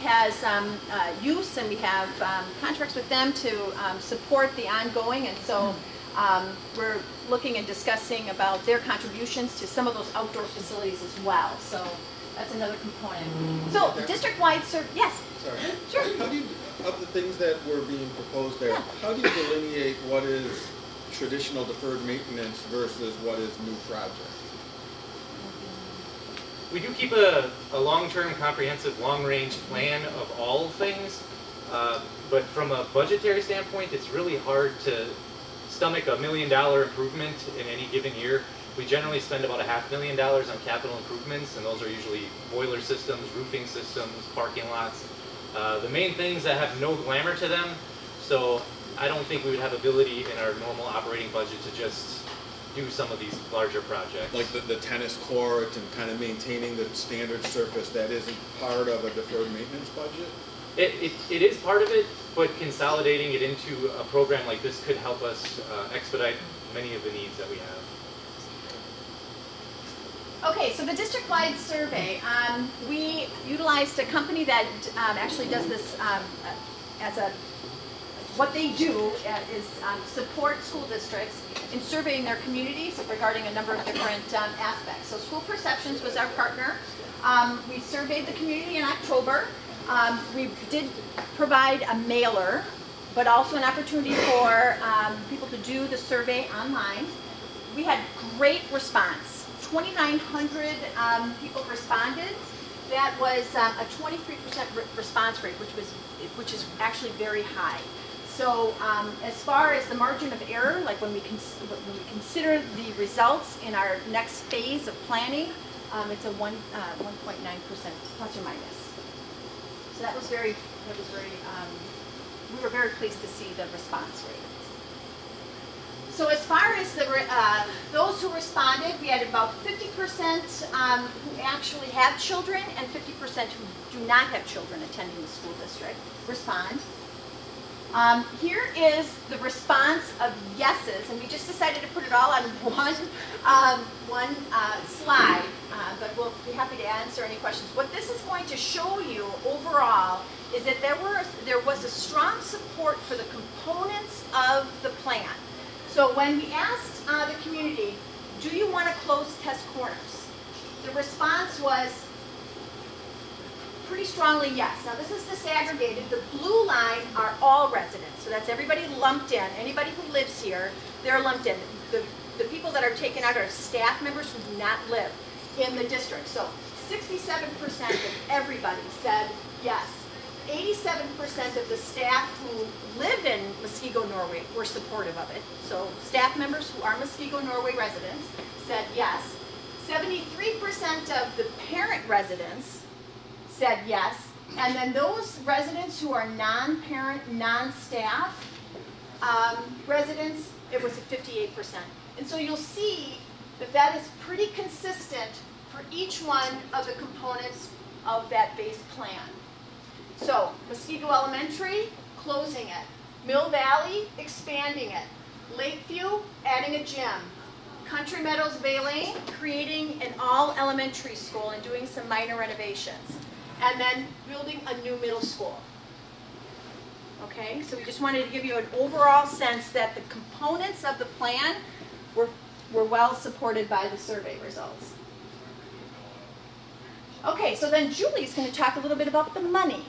has use, and we have contracts with them to support the ongoing, and so we're looking and discussing about their contributions to some of those outdoor facilities as well. So that's another component. So district-wide yes. Sorry. Sure. How do you, of the things that were being proposed there, how do you delineate what is traditional deferred maintenance versus what is new project? We do keep a long-term, comprehensive, long-range plan of all things, but from a budgetary standpoint, it's really hard to stomach $1 million improvement in any given year. We generally spend about $500,000 on capital improvements, and those are usually boiler systems, roofing systems, parking lots. The main things that have no glamour to them, so I don't think we would have ability in our normal operating budget to just do some of these larger projects. Like the tennis court and kind of maintaining the standard surface, that isn't part of a deferred maintenance budget? It is part of it, but consolidating it into a program like this could help us expedite many of the needs that we have. Okay, so the district-wide survey, we utilized a company that actually does this as a, what they do is support school districts in surveying their communities regarding a number of different aspects. So School Perceptions was our partner. We surveyed the community in October. We did provide a mailer, but also an opportunity for people to do the survey online. We had great response. 2,900 people responded. That was a 23% response rate, which is actually very high. So as far as the margin of error, like when we consider the results in our next phase of planning, it's a 1.9% plus or minus. So that was very, we were very pleased to see the response rate. So as far as those who responded, we had about 50% who actually have children and 50% who do not have children attending the school district respond. Here is the response of yeses, and we just decided to put it all on one slide, but we'll be happy to answer any questions. What this is going to show you overall is that there was a strong support for the components of the plan. So when we asked the community, do you want to close test corners? The response was pretty strongly yes. Now this is disaggregated. The blue line are all residents. So that's everybody lumped in. Anybody who lives here, they're lumped in. The people that are taken out are staff members who do not live in the district. So 67% of everybody said yes. 87% of the staff who live in Muskego, Norway were supportive of it. So staff members who are Muskego, Norway residents said yes. 73% of the parent residents said yes. And then those residents who are non-parent, non-staff residents, it was at 58%. And so you'll see that that is pretty consistent for each one of the components of that base plan. So, Muskego Elementary, closing it. Mill Valley, expanding it. Lakeview, adding a gym. Country Meadows Valine, creating an all-elementary school and doing some minor renovations. And then building a new middle school. Okay, so we just wanted to give you an overall sense that the components of the plan were well supported by the survey results. Okay, so then Julie's going to talk a little bit about the money.